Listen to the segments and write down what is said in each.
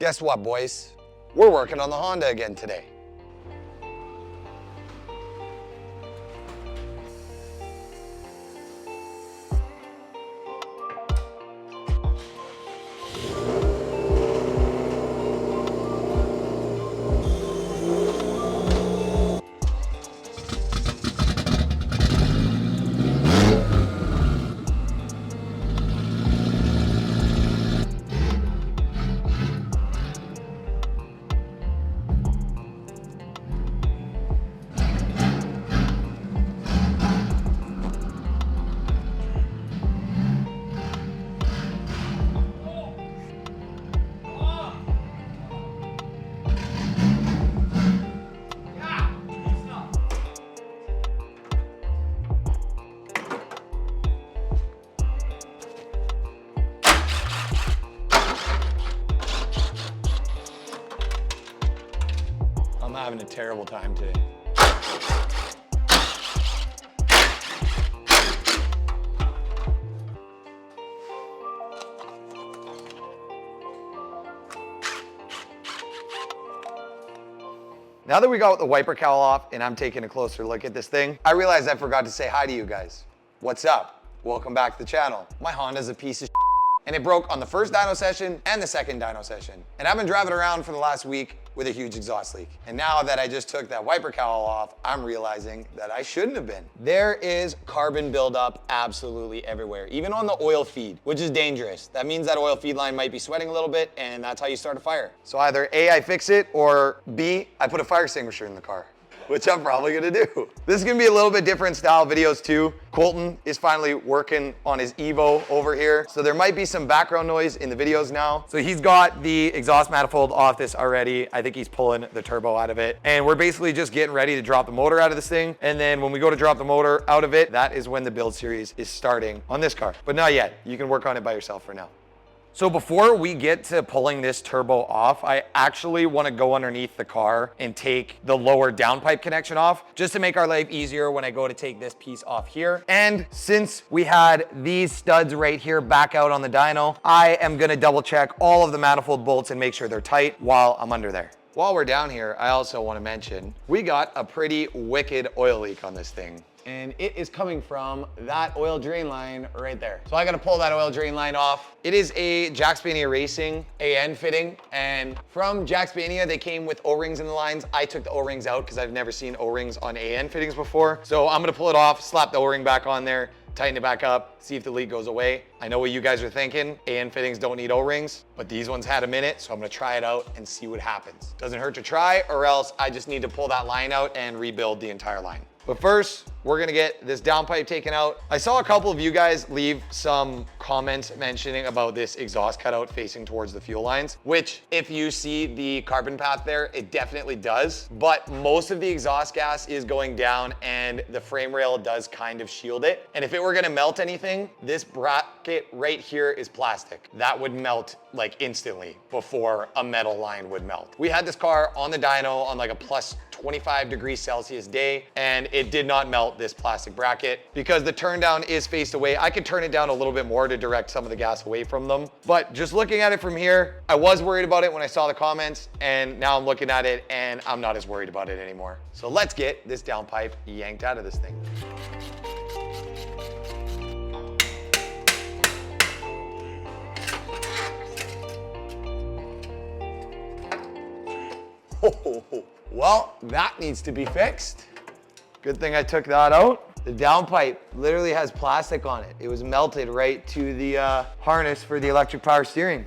Guess what, boys? We're working on the Honda again today. I'm having a terrible time today. Now that we got the wiper cowl off and I'm taking a closer look at this thing, I realized I forgot to say hi to you guys. What's up? Welcome back to the channel. My Honda's a piece of and it broke on the first dyno session and the second dyno session. And I've been driving around for the last week with a huge exhaust leak. And now that I just took that wiper cowl off, I'm realizing that I shouldn't have been. There is carbon buildup absolutely everywhere, even on the oil feed, which is dangerous. That means that oil feed line might be sweating a little bit, and that's how you start a fire. So either A, I fix it, or B, I put a fire extinguisher in the car, which I'm probably gonna do. This is gonna be a little bit different style videos too. Colton is finally working on his Evo over here. So there might be some background noise in the videos now. So he's got the exhaust manifold off this already. I think he's pulling the turbo out of it. And we're basically just getting ready to drop the motor out of this thing. And then when we go to drop the motor out of it, that is when the build series is starting on this car. But not yet, you can work on it by yourself for now. So before we get to pulling this turbo off, I actually want to go underneath the car and take the lower downpipe connection off, just to make our life easier when I go to take this piece off here. And since we had these studs right here back out on the dyno, I am going to double check all of the manifold bolts and make sure they're tight while I'm under there. While we're down here, I also want to mention, we got a pretty wicked oil leak on this thing. And it is coming from that oil drain line right there. So I gotta pull that oil drain line off. It is a Jack Spania Racing AN fitting, and from Jack Spania, they came with O-rings in the lines. I took the O-rings out because I've never seen O-rings on AN fittings before. So I'm gonna pull it off, slap the O-ring back on there, tighten it back up, see if the leak goes away. I know what you guys are thinking, AN fittings don't need O-rings, but these ones had a minute, so I'm gonna try it out and see what happens. Doesn't hurt to try, or else I just need to pull that line out and rebuild the entire line. But first, we're gonna get this downpipe taken out. I saw a couple of you guys leave some comments mentioning about this exhaust cutout facing towards the fuel lines, which if you see the carbon path there, it definitely does. But most of the exhaust gas is going down and the frame rail does kind of shield it. And if it were gonna melt anything, this bracket right here is plastic. That would melt like instantly before a metal line would melt. We had this car on the dyno on like a plus 25 degrees Celsius day, and it did not melt this plastic bracket because the turn down is faced away. I could turn it down a little bit more to direct some of the gas away from them. But just looking at it from here, I was worried about it when I saw the comments, and now I'm looking at it and I'm not as worried about it anymore. So let's get this downpipe yanked out of this thing. Well, that needs to be fixed. Good thing I took that out. The downpipe literally has plastic on it. It was melted right to the harness for the electric power steering.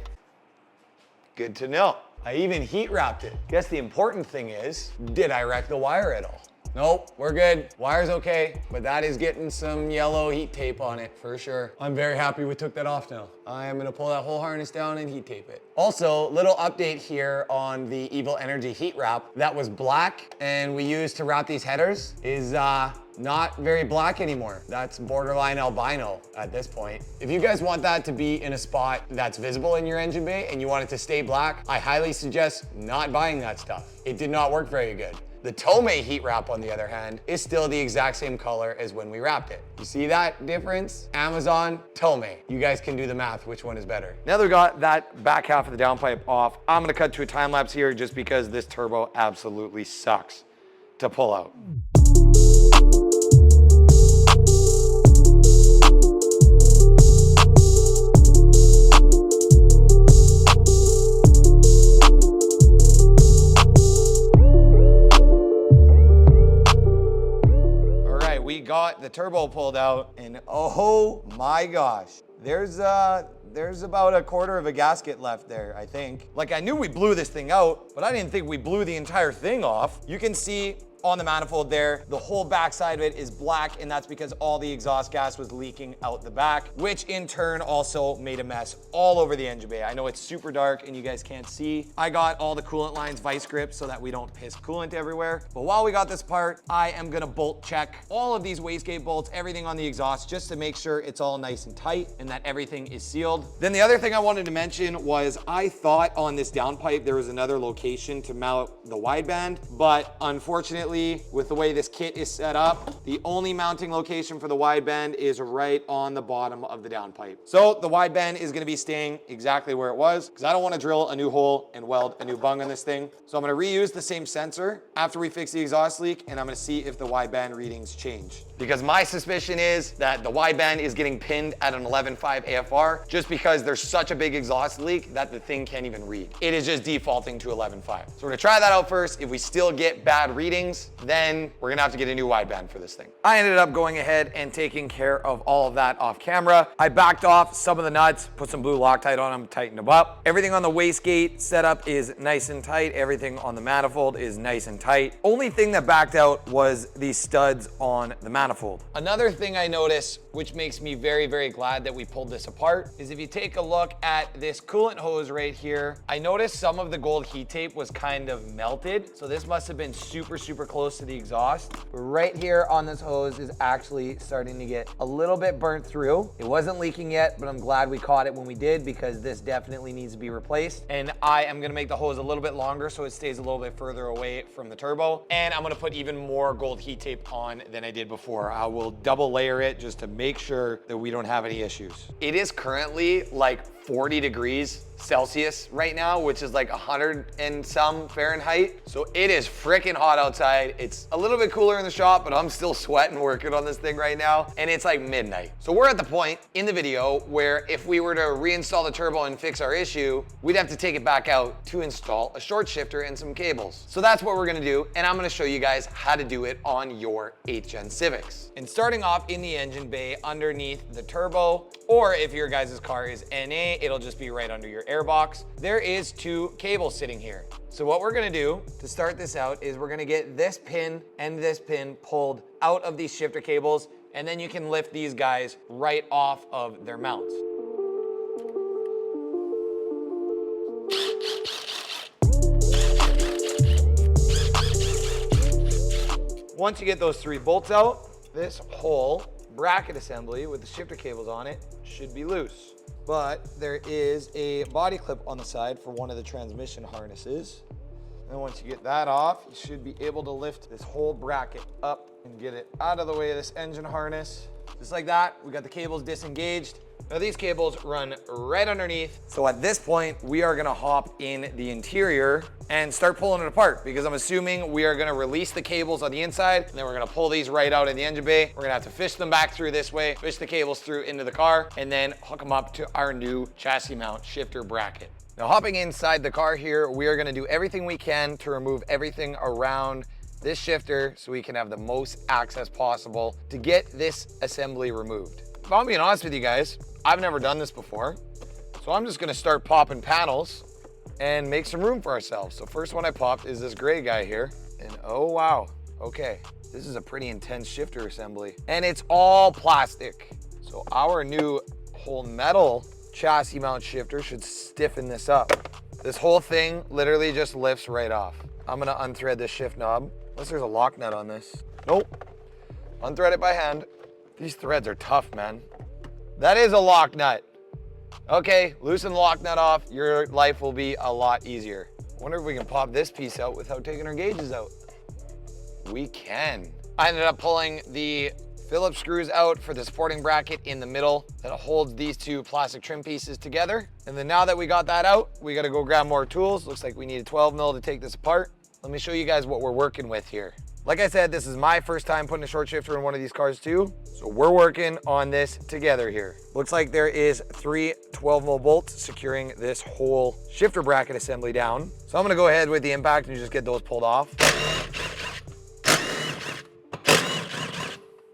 Good to know. I even heat wrapped it. Guess the important thing is, did I wreck the wire at all? Nope, we're good. Wire's okay, but that is getting some yellow heat tape on it for sure. I'm very happy we took that off now. I am gonna pull that whole harness down and heat tape it. Also, little update here on the Evil Energy heat wrap. That was black and we used to wrap these headers is not very black anymore. That's borderline albino at this point. If you guys want that to be in a spot that's visible in your engine bay and you want it to stay black, I highly suggest not buying that stuff. It did not work very good. The Tomei heat wrap, on the other hand, is still the exact same color as when we wrapped it. You see that difference? Amazon, Tomei. You guys can do the math, which one is better. Now that we got that back half of the downpipe off, I'm gonna cut to a time lapse here just because this turbo absolutely sucks to pull out. We got the turbo pulled out, and oh my gosh, there's about a quarter of a gasket left there, I think. Like, I knew we blew this thing out, but I didn't think we blew the entire thing off. You can see on the manifold there, the whole backside of it is black, and that's because all the exhaust gas was leaking out the back, which in turn also made a mess all over the engine bay. I know it's super dark and you guys can't see. I got all the coolant lines vice gripped so that we don't piss coolant everywhere. But while we got this part, I am gonna bolt check all of these wastegate bolts, everything on the exhaust, just to make sure it's all nice and tight and that everything is sealed. Then the other thing I wanted to mention was I thought on this downpipe there was another location to mount the wideband, but unfortunately, with the way this kit is set up, the only mounting location for the wideband is right on the bottom of the downpipe. So the wideband is gonna be staying exactly where it was because I don't wanna drill a new hole and weld a new bung on this thing. So I'm gonna reuse the same sensor after we fix the exhaust leak, and I'm gonna see if the wideband readings change. Because my suspicion is that the wideband is getting pinned at an 11.5 AFR just because there's such a big exhaust leak that the thing can't even read. It is just defaulting to 11.5. So we're gonna try that out first. If we still get bad readings, then we're gonna have to get a new wideband for this thing. I ended up going ahead and taking care of all of that off camera. I backed off some of the nuts, put some blue Loctite on them, tightened them up. Everything on the wastegate setup is nice and tight. Everything on the manifold is nice and tight. Only thing that backed out was the studs on the manifold. Another thing I noticed, which makes me very, very glad that we pulled this apart, is if you take a look at this coolant hose right here, I noticed some of the gold heat tape was kind of melted. So this must have been super, super close to the exhaust. Right here on this hose is actually starting to get a little bit burnt through. It wasn't leaking yet, but I'm glad we caught it when we did because this definitely needs to be replaced. And I am gonna make the hose a little bit longer so it stays a little bit further away from the turbo. And I'm gonna put even more gold heat tape on than I did before. I will double layer it just to make sure that we don't have any issues. It is currently like 40 degrees Celsius right now, which is like 100 and some Fahrenheit. So it is freaking hot outside. It's a little bit cooler in the shop, but I'm still sweating working on this thing right now. And it's like midnight. So we're at the point in the video where if we were to reinstall the turbo and fix our issue, we'd have to take it back out to install a short shifter and some cables. So that's what we're gonna do. And I'm gonna show you guys how to do it on your 8th gen Civics. And starting off in the engine bay underneath the turbo, or if your guys' car is NA, it'll just be right under your air box. There is 2 cables sitting here. So what we're gonna do to start this out is we're gonna get this pin and this pin pulled out of these shifter cables, and then you can lift these guys right off of their mounts. Once you get those 3 bolts out, this whole bracket assembly with the shifter cables on it should be loose. But there is a body clip on the side for one of the transmission harnesses. And once you get that off, you should be able to lift this whole bracket up and get it out of the way of this engine harness. Just like that, we got the cables disengaged. Now these cables run right underneath. So at this point, we are gonna hop in the interior and start pulling it apart because I'm assuming we are gonna release the cables on the inside and then we're gonna pull these right out in the engine bay. We're gonna have to fish them back through this way, fish the cables through into the car, and then hook them up to our new chassis mount shifter bracket. Now hopping inside the car here, we are gonna do everything we can to remove everything around this shifter so we can have the most access possible to get this assembly removed. If I'm being honest with you guys, I've never done this before. So I'm just gonna start popping panels and make some room for ourselves. So first one I popped is this gray guy here. And oh wow, okay. This is a pretty intense shifter assembly. And it's all plastic. So our new whole metal chassis mount shifter should stiffen this up. This whole thing literally just lifts right off. I'm gonna unthread this shift knob, unless there's a lock nut on this. Nope, unthread it by hand. These threads are tough, man. That is a lock nut. Okay, loosen the lock nut off, your life will be a lot easier. I wonder if we can pop this piece out without taking our gauges out. we can. I ended up pulling the Phillips screws out for the supporting bracket in the middle that holds these two plastic trim pieces together. And then now that we got that out, we gotta go grab more tools. Looks like we need a 12 mil to take this apart. Let me show you guys what we're working with here. Like I said, this is my first time putting a short shifter in one of these cars too. So we're working on this together here. Looks like there is 3 12 mil bolts securing this whole shifter bracket assembly down. So I'm gonna go ahead with the impact and just get those pulled off.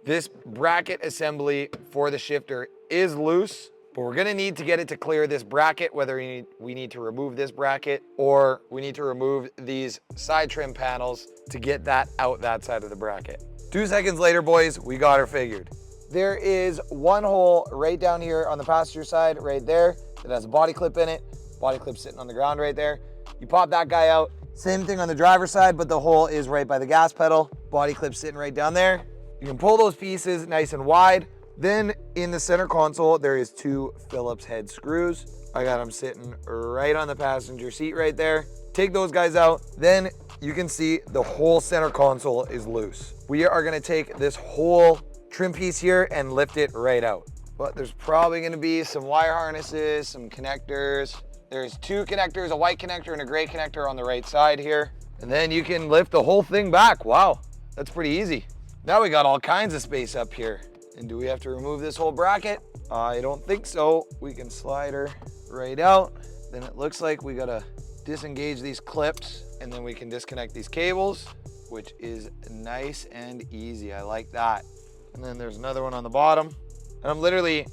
This bracket assembly for the shifter is loose, but we're gonna need to get it to clear this bracket, whether we need to remove this bracket or we need to remove these side trim panels to get that out that side of the bracket. 2 seconds later, boys, we got her figured. There is one hole right down here on the passenger side, right there, that has a body clip in it. Body clip sitting on the ground right there. You pop that guy out. Same thing on the driver's side, but the hole is right by the gas pedal. Body clip sitting right down there. You can pull those pieces nice and wide. Then in the center console, there is 2 Phillips head screws. I got them sitting right on the passenger seat right there. Take those guys out. Then you can see the whole center console is loose. We are gonna take this whole trim piece here and lift it right out. But there's probably gonna be some wire harnesses, some connectors. There's 2 connectors, a white connector and a gray connector on the right side here. And then you can lift the whole thing back. Wow, that's pretty easy. Now we got all kinds of space up here. And do we have to remove this whole bracket? I don't think so. We can slide her right out. Then it looks like we gotta disengage these clips and then we can disconnect these cables, which is nice and easy. I like that. And then there's another one on the bottom. And I'm literally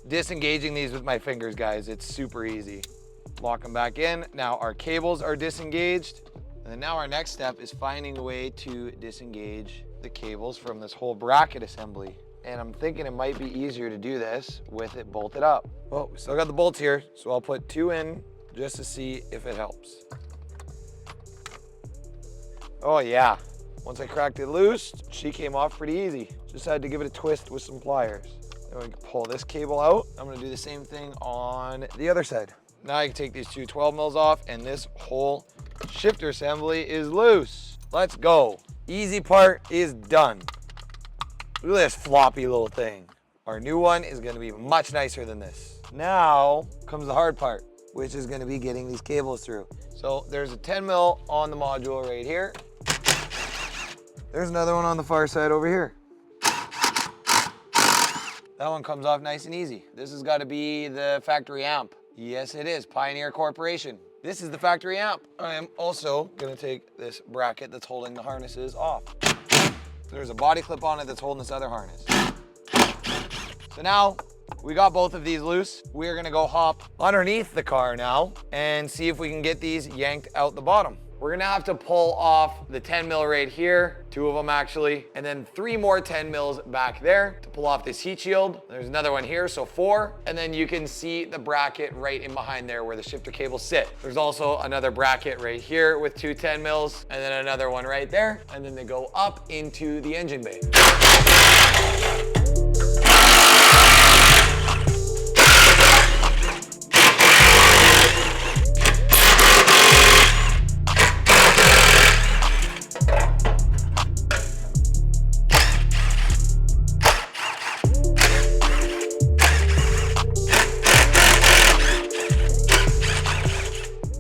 disengaging these with my fingers, guys. It's super easy. Lock them back in. Now our cables are disengaged. And then now our next step is finding a way to disengage the cables from this whole bracket assembly. And I'm thinking it might be easier to do this with it bolted up. Well, we still got the bolts here, so I'll put 2 in just to see if it helps. Oh yeah, once I cracked it loose, she came off pretty easy. Just had to give it a twist with some pliers. Then we can pull this cable out. I'm gonna do the same thing on the other side. Now I can take these 2 12 mils off and this whole shifter assembly is loose. Let's go. Easy part is done. Look at this floppy little thing. Our new one is gonna be much nicer than this. Now comes the hard part, which is gonna be getting these cables through. So there's a 10 mil on the module right here. There's another one on the far side over here. That one comes off nice and easy. This has gotta be the factory amp. Yes, it is, Pioneer Corporation. This is the factory amp. I am also gonna take this bracket that's holding the harnesses off. There's a body clip on it that's holding this other harness. So now we got both of these loose. We're gonna go hop underneath the car now and see if we can get these yanked out the bottom. We're gonna have to pull off the 10 mil right here, 2 of them actually, and then 3 more 10 mils back there to pull off this heat shield. There's another one here, so 4. And then you can see the bracket right in behind there where the shifter cables sit. There's also another bracket right here with 2 10 mils, and then another one right there. And then they go up into the engine bay.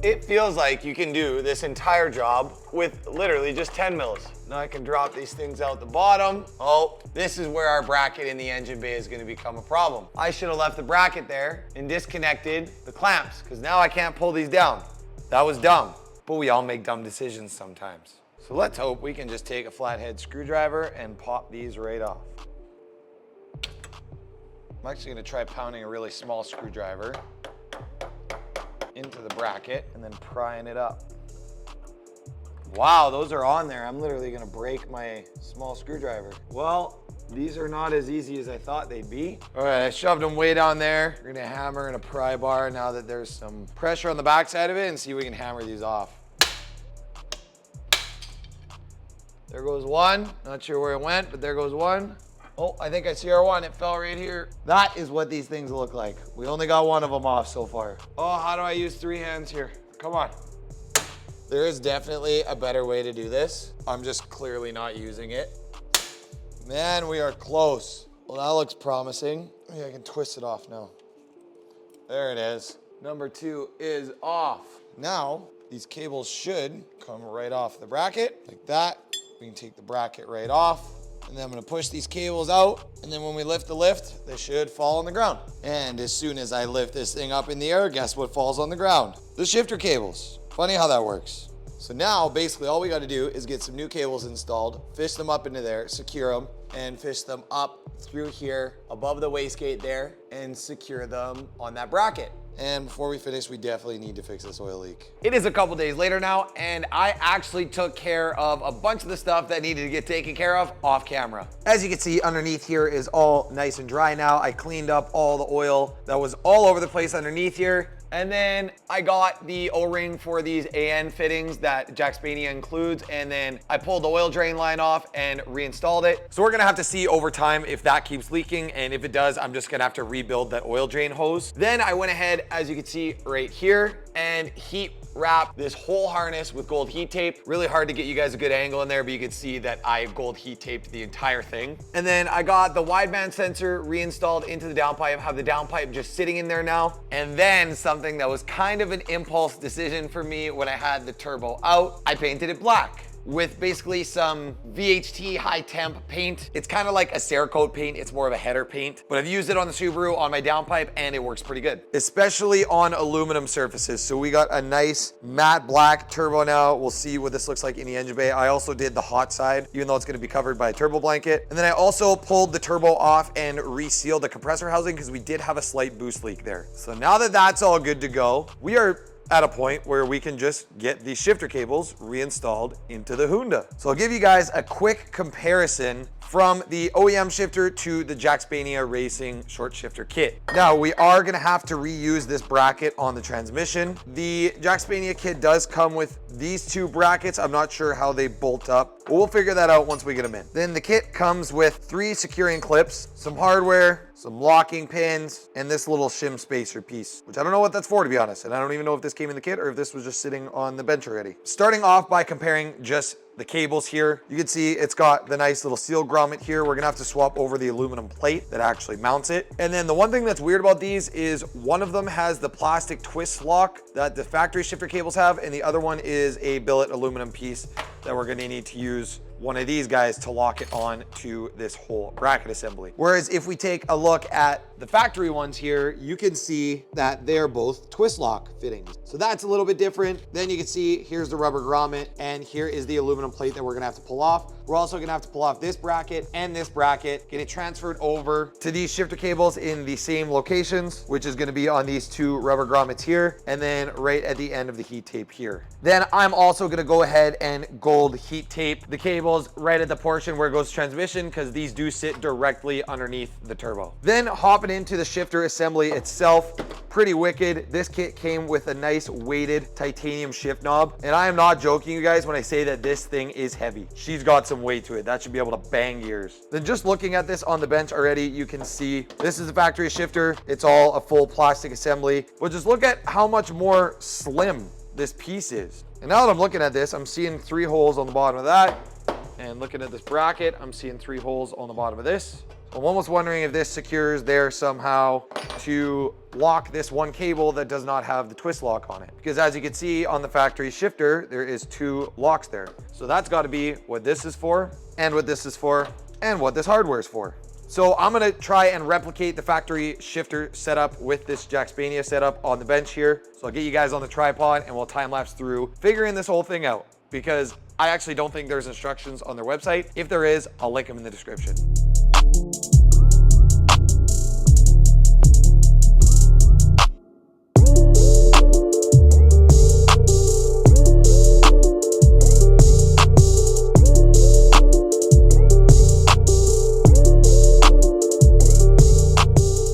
It feels like you can do this entire job with literally just 10 mils. Now I can drop these things out the bottom. Oh, this is where our bracket in the engine bay is gonna become a problem. I should have left the bracket there and disconnected the clamps because now I can't pull these down. That was dumb, but we all make dumb decisions sometimes. So let's hope we can just take a flathead screwdriver and pop these right off. I'm actually gonna try pounding a really small screwdriver into the bracket and then prying it up. Wow, those are on there. I'm literally gonna break my small screwdriver. Well, these are not as easy as I thought they'd be. All right, I shoved them way down there. We're gonna hammer and a pry bar now that there's some pressure on the back side of it and see if we can hammer these off. There goes one. Not sure where it went, but there goes one. Oh, I think I see our one. It fell right here. That is what these things look like. We only got one of them off so far. Oh, how do I use 3 hands here? Come on. There is definitely a better way to do this. I'm just clearly not using it. Man, we are close. Well, that looks promising. Maybe I can twist it off now. There it is. Number 2 is off. Now, these cables should come right off the bracket, like that. We can take the bracket right off. And then I'm gonna push these cables out. And then when we lift the lift, they should fall on the ground. And as soon as I lift this thing up in the air, guess what falls on the ground? The shifter cables. Funny how that works. So now, basically, all we gotta do is get some new cables installed, fish them up into there, secure them, and fish them up through here, above the wastegate there, and secure them on that bracket. And before we finish, we definitely need to fix this oil leak. It is a couple days later now, and I actually took care of a bunch of the stuff that needed to get taken care of off camera. As you can see, underneath here is all nice and dry now. I cleaned up all the oil that was all over the place underneath here. And then I got the O-ring for these AN fittings that Jackspania includes, and then I pulled the oil drain line off and reinstalled it. So we're gonna have to see over time if that keeps leaking, and if it does, I'm just gonna have to rebuild that oil drain hose. Then I went ahead, as you can see right here, and heat wrap this whole harness with gold heat tape. Really hard to get you guys a good angle in there, but you can see that I gold heat taped the entire thing. And then I got the wideband sensor reinstalled into the downpipe, have the downpipe just sitting in there now. And then something that was kind of an impulse decision for me when I had the turbo out, I painted it black with basically some VHT high temp paint. It's kind of like a Cerakote paint. It's more of a header paint, but I've used it on the Subaru on my downpipe and it works pretty good, especially on aluminum surfaces. So we got a nice matte black turbo now. We'll see what this looks like in the engine bay. I also did the hot side, even though it's gonna be covered by a turbo blanket. And then I also pulled the turbo off and resealed the compressor housing because we did have a slight boost leak there. So now that that's all good to go, we are at a point where we can just get these shifter cables reinstalled into the Honda. So I'll give you guys a quick comparison from the OEM shifter to the Jackspania Racing short shifter kit. Now, we are gonna have to reuse this bracket on the transmission. The Jackspania kit does come with these two brackets. I'm not sure how they bolt up, but we'll figure that out once we get them in. Then the kit comes with 3 securing clips, some hardware, some locking pins, and this little shim spacer piece, which I don't know what that's for, to be honest. And I don't even know if this came in the kit or if this was just sitting on the bench already. Starting off by comparing just the cables here, you can see it's got the nice little seal grommet here. We're gonna have to swap over the aluminum plate that actually mounts it. And then the one thing that's weird about these is one of them has the plastic twist lock that the factory shifter cables have, and the other one is a billet aluminum piece that we're gonna need to use one of these guys to lock it on to this whole bracket assembly. Whereas if we take a look at the factory ones here, you can see that they're both twist lock fittings. So that's a little bit different. Then you can see here's the rubber grommet, and here is the aluminum plate that we're gonna have to pull off. We're also gonna have to pull off this bracket and this bracket, get it transferred over to these shifter cables in the same locations, which is gonna be on these 2 rubber grommets here, and then right at the end of the heat tape here. Then I'm also gonna go ahead and gold heat tape the cables right at the portion where it goes to transmission, because these do sit directly underneath the turbo. Then hopping into the shifter assembly itself, pretty wicked. This kit came with a nice weighted titanium shift knob, and I am not joking, you guys, when I say that this thing is heavy. She's got some weight to it. That should be able to bang gears. Then just looking at this on the bench already, you can see this is the factory shifter. It's all a full plastic assembly, but just look at how much more slim this piece is. And now that I'm looking at this, I'm seeing 3 holes on the bottom of that. And looking at this bracket, I'm seeing 3 holes on the bottom of this. I'm almost wondering if this secures there somehow to lock this one cable that does not have the twist lock on it. Because as you can see on the factory shifter, there is 2 locks there. So that's got to be what this is for, and what this is for, and what this hardware is for. So I'm gonna try and replicate the factory shifter setup with this Jackspania setup on the bench here. So I'll get you guys on the tripod and we'll time lapse through figuring this whole thing out, because I actually don't think there's instructions on their website. If there is, I'll link them in the description.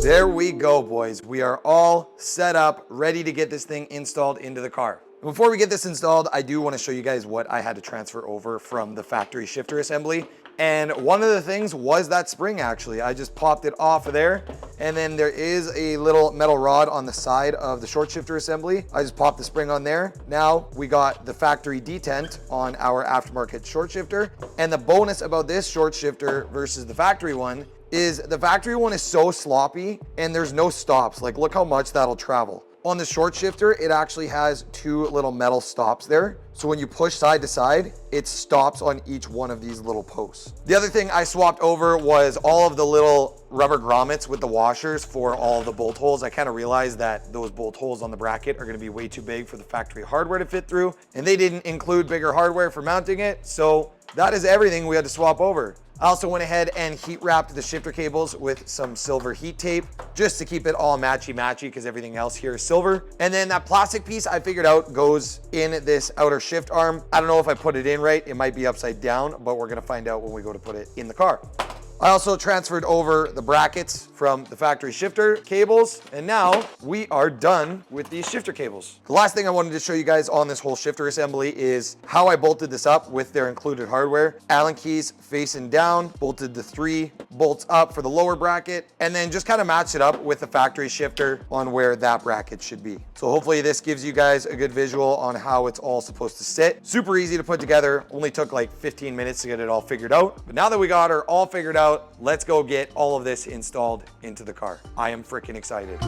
There we go, boys. We are all set up, ready to get this thing installed into the car. Before we get this installed, I do want to show you guys what I had to transfer over from the factory shifter assembly And one of the things was that spring actually. I just popped it off of there. And then there is a little metal rod on the side of the short shifter assembly. I just popped the spring on there. Now we got the factory detent on our aftermarket short shifter. And the bonus about this short shifter versus the factory one is the factory one is so sloppy and there's no stops. Like look how much that'll travel. On the short shifter, it actually has two little metal stops there. So when you push side to side, it stops on each one of these little posts. The other thing I swapped over was all of the little rubber grommets with the washers for all of the bolt holes. I kind of realized that those bolt holes on the bracket are going to be way too big for the factory hardware to fit through, and they didn't include bigger hardware for mounting it. So that is everything we had to swap over. I also went ahead and heat wrapped the shifter cables with some silver heat tape just to keep it all matchy-matchy because everything else here is silver. And then that plastic piece I figured out goes in this outer shift arm. I don't know if I put it in right. It might be upside down, but we're gonna find out when we go to put it in the car. I also transferred over the brackets from the factory shifter cables, and now we are done with these shifter cables. The last thing I wanted to show you guys on this whole shifter assembly is how I bolted this up with their included hardware. Allen keys facing down, bolted the 3 bolts up for the lower bracket, and then just kind of matched it up with the factory shifter on where that bracket should be. So hopefully this gives you guys a good visual on how it's all supposed to sit. Super easy to put together, only took like 15 minutes to get it all figured out. But now that we got her all figured out, let's go get all of this installed into the car. I am freaking excited.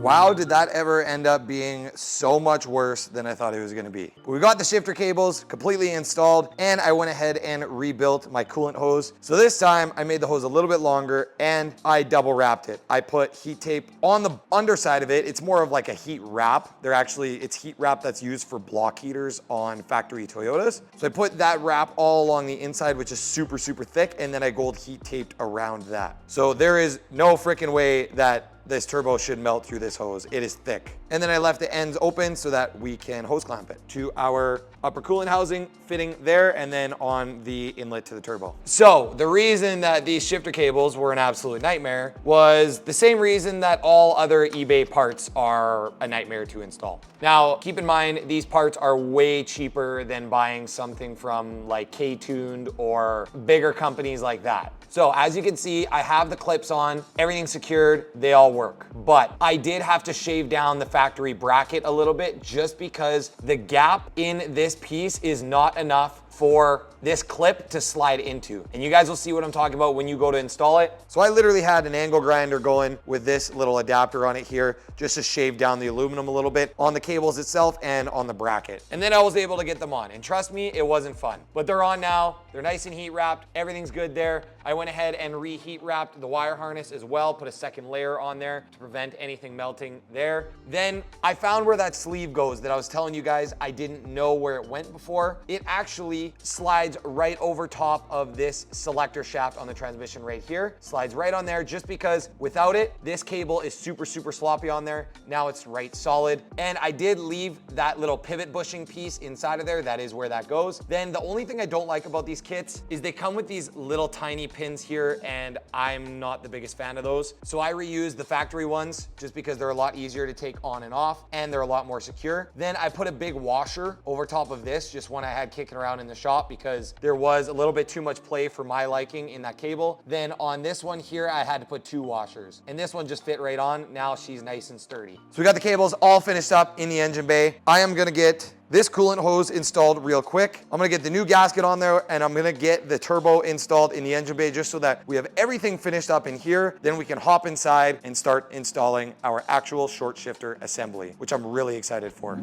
Wow, did that ever end up being so much worse than I thought it was gonna be. But we got the shifter cables completely installed, and I went ahead and rebuilt my coolant hose. So this time I made the hose a little bit longer and I double wrapped it. I put heat tape on the underside of it. It's more of like a heat wrap. It's heat wrap that's used for block heaters on factory Toyotas. So I put that wrap all along the inside, which is super, super thick, and then I gold heat taped around that. So there is no freaking way that this turbo should melt through this hose. It is thick. And then I left the ends open so that we can hose clamp it to our upper coolant housing fitting there and then on the inlet to the turbo. So the reason that these shifter cables were an absolute nightmare was the same reason that all other eBay parts are a nightmare to install. Now, keep in mind, these parts are way cheaper than buying something from like K-Tuned or bigger companies like that. So as you can see, I have the clips on, everything's secured, they all work. But I did have to shave down the factory bracket a little bit just because the gap in this piece is not enough for this clip to slide into. And you guys will see what I'm talking about when you go to install it. So I literally had an angle grinder going with this little adapter on it here just to shave down the aluminum a little bit on the cables itself and on the bracket. And then I was able to get them on. And trust me, it wasn't fun. But they're on now. They're nice and heat wrapped. Everything's good there. I went ahead and reheat wrapped the wire harness as well, put a second layer on there to prevent anything melting there. Then I found where that sleeve goes that I was telling you guys I didn't know where it went before. It actually slides right over top of this selector shaft on the transmission right here. Slides right on there just because without it, this cable is super, super sloppy on there. Now it's right solid. And I did leave that little pivot bushing piece inside of there. That is where that goes. Then the only thing I don't like about these kits is they come with these little tiny pins here, and I'm not the biggest fan of those. So I reuse the factory ones just because they're a lot easier to take on and off and they're a lot more secure. Then I put a big washer over top of this, just one I had kicking around in the shop because there was a little bit too much play for my liking in that cable. Then on this one here, I had to put 2 washers, and this one just fit right on. Now she's nice and sturdy. So we got the cables all finished up in the engine bay. I am gonna get this coolant hose installed real quick. I'm gonna get the new gasket on there, and I'm gonna get the turbo installed in the engine bay just so that we have everything finished up in here. Then we can hop inside and start installing our actual short shifter assembly, which I'm really excited for.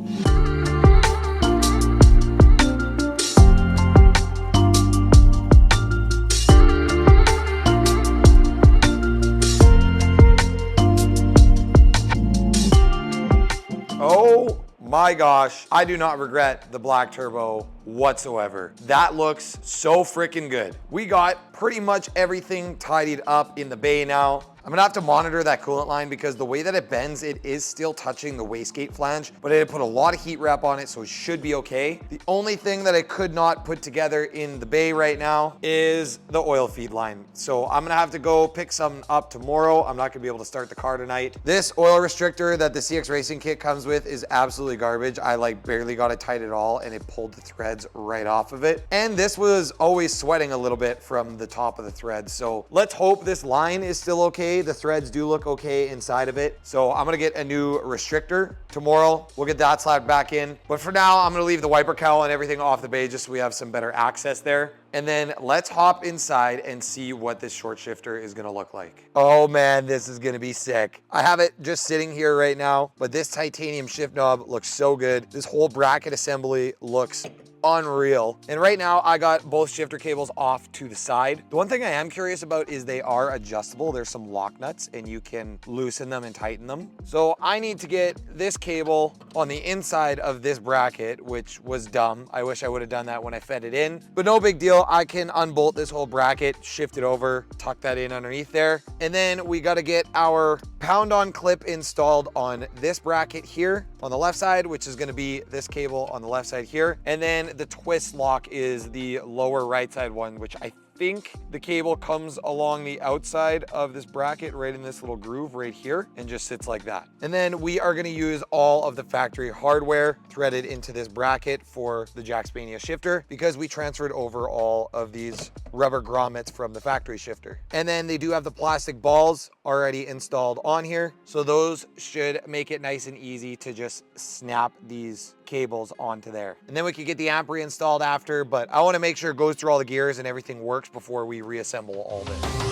Oh my gosh, I do not regret the black turbo whatsoever. That looks so freaking good. We got pretty much everything tidied up in the bay now. I'm gonna have to monitor that coolant line because the way that it bends, it is still touching the wastegate flange, but I had put a lot of heat wrap on it, so it should be okay. The only thing that I could not put together in the bay right now is the oil feed line. So I'm gonna have to go pick some up tomorrow. I'm not gonna be able to start the car tonight. This oil restrictor that the CX Racing kit comes with is absolutely garbage. I like barely got it tight at all and it pulled the threads right off of it. And this was always sweating a little bit from the top of the thread. So let's hope this line is still okay. The threads do look okay inside of it. So I'm gonna get a new restrictor tomorrow. We'll get that slapped back in. But for now, I'm gonna leave the wiper cowl and everything off the bay just so we have some better access there. And then let's hop inside and see what this short shifter is gonna look like. Oh man, this is gonna be sick. I have it just sitting here right now, but this titanium shift knob looks so good. This whole bracket assembly looks unreal. And right now I got both shifter cables off to the side. The one thing I am curious about is they are adjustable. There's some lock nuts and you can loosen them and tighten them. So I need to get this cable on the inside of this bracket, which was dumb. I wish I would have done that when I fed it in, but no big deal. I can unbolt this whole bracket, shift it over, tuck that in underneath there. And then we got to get our pound-on clip installed on this bracket here on the left side, which is going to be this cable on the left side here. And then the twist lock is the lower right side one, which I think the cable comes along the outside of this bracket right in this little groove right here and just sits like that. And then we are going to use all of the factory hardware threaded into this bracket for the Jackspania shifter because we transferred over all of these rubber grommets from the factory shifter. And then they do have the plastic balls already installed on here, so those should make it nice and easy to just snap these cables onto there. And then we could get the amp reinstalled after, but I want to make sure it goes through all the gears and everything works before we reassemble all this.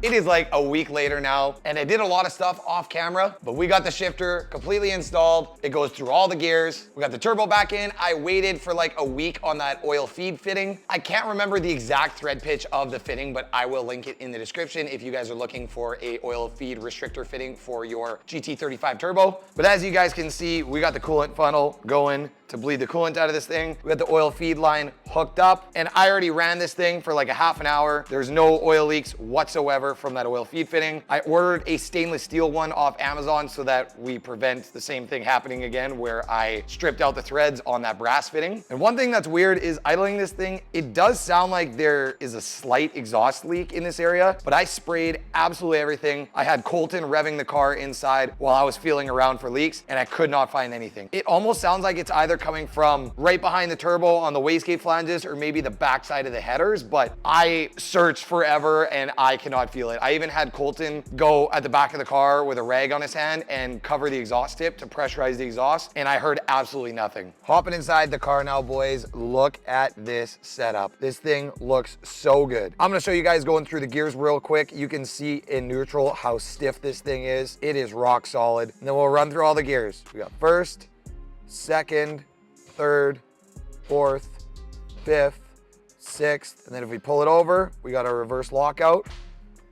It is like a week later now, and I did a lot of stuff off camera, but we got the shifter completely installed. It goes through all the gears. We got the turbo back in. I waited for like a week on that oil feed fitting. I can't remember the exact thread pitch of the fitting, but I will link it in the description if you guys are looking for a oil feed restrictor fitting for your GT35 turbo. But as you guys can see, we got the coolant funnel going to bleed the coolant out of this thing. We got the oil feed line hooked up, and I already ran this thing for like a half an hour. There's no oil leaks whatsoever from that oil feed fitting. I ordered a stainless steel one off Amazon so that we prevent the same thing happening again where I stripped out the threads on that brass fitting. And one thing that's weird is idling this thing, it does sound like there is a slight exhaust leak in this area, but I sprayed absolutely everything. I had Colton revving the car inside while I was feeling around for leaks, and I could not find anything. It almost sounds like it's either coming from right behind the turbo on the wastegate flanges or maybe the backside of the headers, but I searched forever and I cannot feel it. I even had Colton go at the back of the car with a rag on his hand and cover the exhaust tip to pressurize the exhaust, and I heard absolutely nothing. Hopping inside the car now, boys. Look at this setup. This thing looks so good. I'm gonna show you guys going through the gears real quick. You can see in neutral how stiff this thing is. It is rock solid. And then we'll run through all the gears. We got first, second, third, fourth, fifth, sixth, and then if we pull it over, we got a reverse lockout,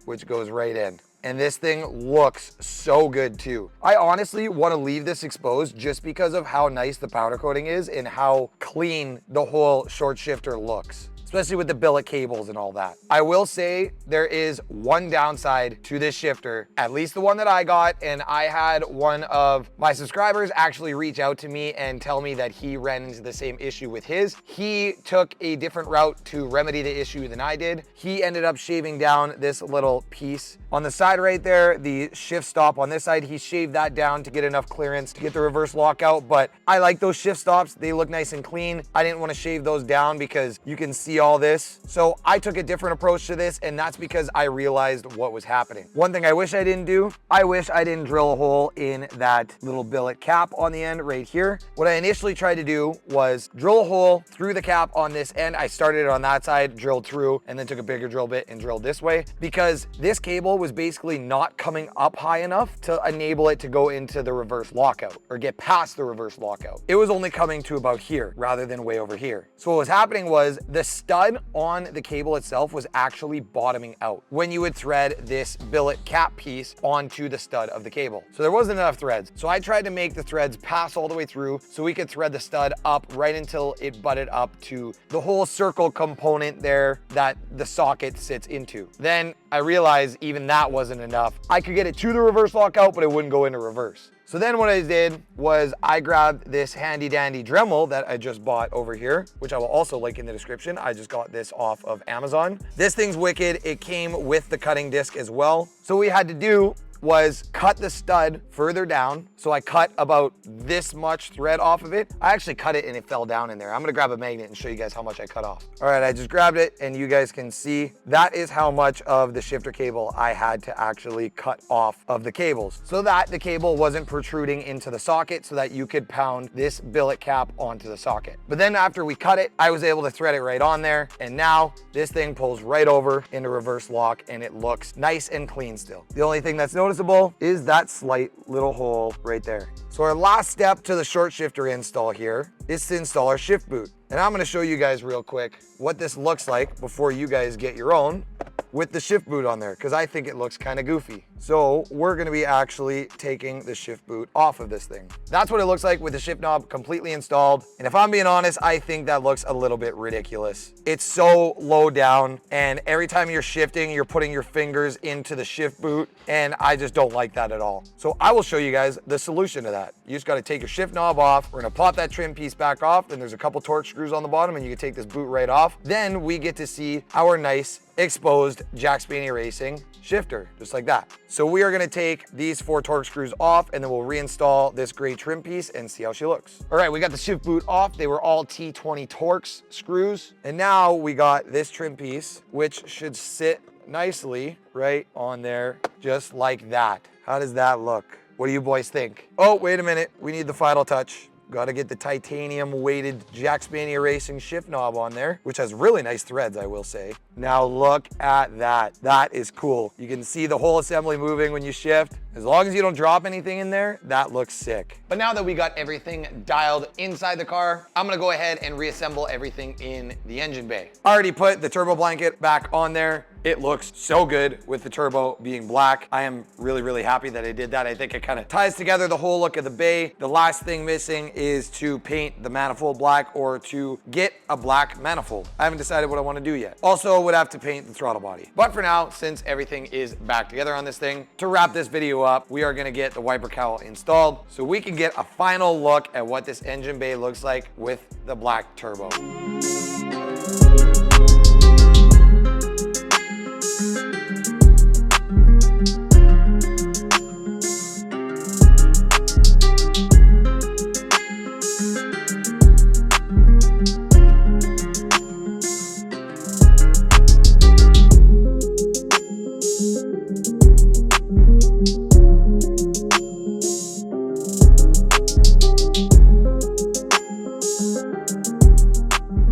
which goes right in. And this thing looks so good too. I honestly want to leave this exposed just because of how nice the powder coating is and how clean the whole short shifter looks, especially with the billet cables and all that. I will say there is one downside to this shifter, at least the one that I got, and I had one of my subscribers actually reach out to me and tell me that he ran into the same issue with his. He took a different route to remedy the issue than I did. He ended up shaving down this little piece on the side right there, the shift stop on this side. He shaved that down to get enough clearance to get the reverse lockout, but I like those shift stops. They look nice and clean. I didn't want to shave those down because you can see all this. So I took a different approach to this, and that's because I realized what was happening. One thing I wish I didn't do, I wish I didn't drill a hole in that little billet cap on the end right here. What I initially tried to do was drill a hole through the cap on this end. I started it on that side, drilled through, and then took a bigger drill bit and drilled this way because this cable was basically basically not coming up high enough to enable it to go into the reverse lockout or get past the reverse lockout. It was only coming to about here rather than way over here. So what was happening was the stud on the cable itself was actually bottoming out when you would thread this billet cap piece onto the stud of the cable. So there wasn't enough threads. So I tried to make the threads pass all the way through so we could thread the stud up right until it butted up to the whole circle component there that the socket sits into. Then I realized even that wasn't enough. I could get it to the reverse lockout, but it wouldn't go into reverse. So then what I did was I grabbed this handy dandy Dremel that I just bought over here, which I will also link in the description. I just got this off of Amazon. This thing's wicked. It came with the cutting disc as well. So what we had to do was cut the stud further down. So I cut about this much thread off of it. I actually cut it and it fell down in there. I'm gonna grab a magnet and show you guys how much I cut off. All right, I just grabbed it and you guys can see that is how much of the shifter cable I had to actually cut off of the cables so that the cable wasn't protruding into the socket so that you could pound this billet cap onto the socket. But then after we cut it, I was able to thread it right on there. And now this thing pulls right over into reverse lock and it looks nice and clean still. The only thing that's noticeable is that slight little hole right there. So our last step to the short shifter install here is to install our shift boot. And I'm gonna show you guys real quick what this looks like before you guys get your own with the shift boot on there, because I think it looks kind of goofy. So we're gonna be actually taking the shift boot off of this thing. That's what it looks like with the shift knob completely installed. And if I'm being honest, I think that looks a little bit ridiculous. It's so low down, and every time you're shifting, you're putting your fingers into the shift boot, and I just don't like that at all. So I will show you guys the solution to that. You just gotta take your shift knob off. We're gonna pop that trim piece back off, and there's a couple torque screws on the bottom, and you can take this boot right off. Then we get to see our nice exposed Jack Spanier Racing shifter, just like that. So we are gonna take these 4 torque screws off and then we'll reinstall this gray trim piece and see how she looks. All right, we got the shift boot off. They were all T20 Torx screws. And now we got this trim piece, which should sit nicely right on there, just like that. How does that look? What do you boys think? Oh, wait a minute. We need the final touch. Got to get the titanium weighted Jack Spanier Racing shift knob on there, which has really nice threads, I will say. Now look at that. That is cool. You can see the whole assembly moving when you shift. As long as you don't drop anything in there, that looks sick. But now that we got everything dialed inside the car, I'm gonna go ahead and reassemble everything in the engine bay. I already put the turbo blanket back on there. It looks so good with the turbo being black. I am really, really happy that I did that. I think it kind of ties together the whole look of the bay. The last thing missing is to paint the manifold black or to get a black manifold. I haven't decided what I want to do yet. Also would have to paint the throttle body. But for now, since everything is back together on this thing, to wrap this video up, we are gonna get the wiper cowl installed so we can get a final look at what this engine bay looks like with the black turbo.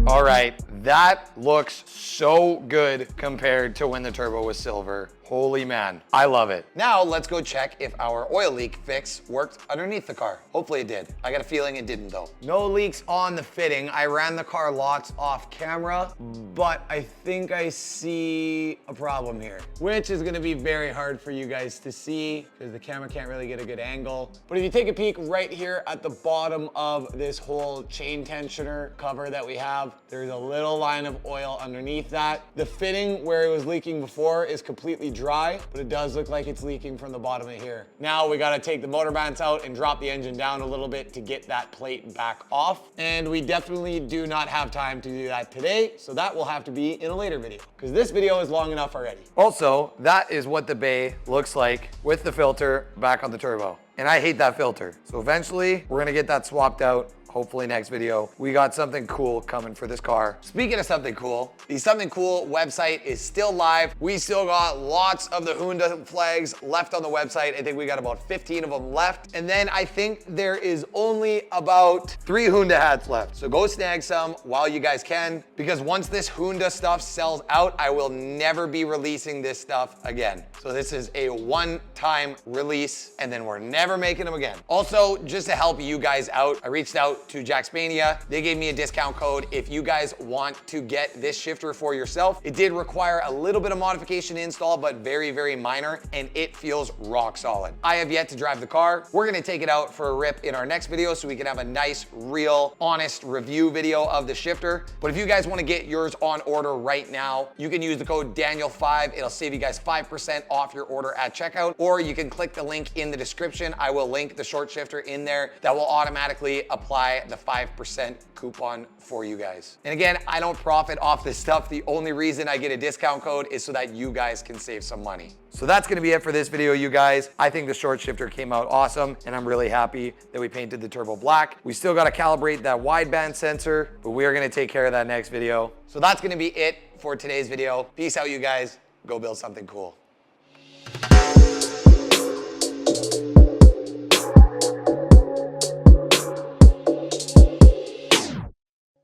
All right, that looks so good compared to when the turbo was silver. Holy man, I love it. Now let's go check if our oil leak fix worked underneath the car. Hopefully it did. I got a feeling it didn't though. No leaks on the fitting. I ran the car lots off camera, but I think I see a problem here, which is gonna be very hard for you guys to see because the camera can't really get a good angle. But if you take a peek right here at the bottom of this whole chain tensioner cover that we have, there's a little line of oil underneath that. The fitting where it was leaking before is completely dry, but it does look like it's leaking from the bottom of here. Now we gotta take the motor bands out and drop the engine down a little bit to get that plate back off. And we definitely do not have time to do that today, so that will have to be in a later video because this video is long enough already. Also, that is what the bay looks like with the filter back on the turbo. And I hate that filter. So eventually we're gonna get that swapped out hopefully next video, we got something cool coming for this car. Speaking of something cool, the Something Cool website is still live. We still got lots of the Hyundai flags left on the website. I think we got about 15 of them left. And then I think there is only about 3 Hyundai hats left. So go snag some while you guys can, because once this Hyundai stuff sells out, I will never be releasing this stuff again. So this is a one-time release, and then we're never making them again. Also, just to help you guys out, I reached out to Jacksmania. They gave me a discount code if you guys want to get this shifter for yourself. It did require a little bit of modification to install, but very, very minor, and it feels rock solid. I have yet to drive the car. We're gonna take it out for a rip in our next video so we can have a nice, real, honest review video of the shifter. But if you guys wanna get yours on order right now, you can use the code Daniel5. It'll save you guys 5% off your order at checkout, or you can click the link in the description. I will link the short shifter in there. That will automatically apply the 5% coupon for you guys. And again, I don't profit off this stuff. The only reason I get a discount code is so that you guys can save some money. So that's gonna be it for this video, you guys. I think the short shifter came out awesome, and I'm really happy that we painted the turbo black. We still gotta calibrate that wideband sensor, but we are gonna take care of that next video. So that's gonna be it for today's video. Peace out, you guys. Go build something cool.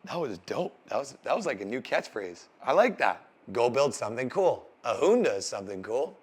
That was dope. That was like a new catchphrase. I like that. Go build something cool. A Hyundai is something cool.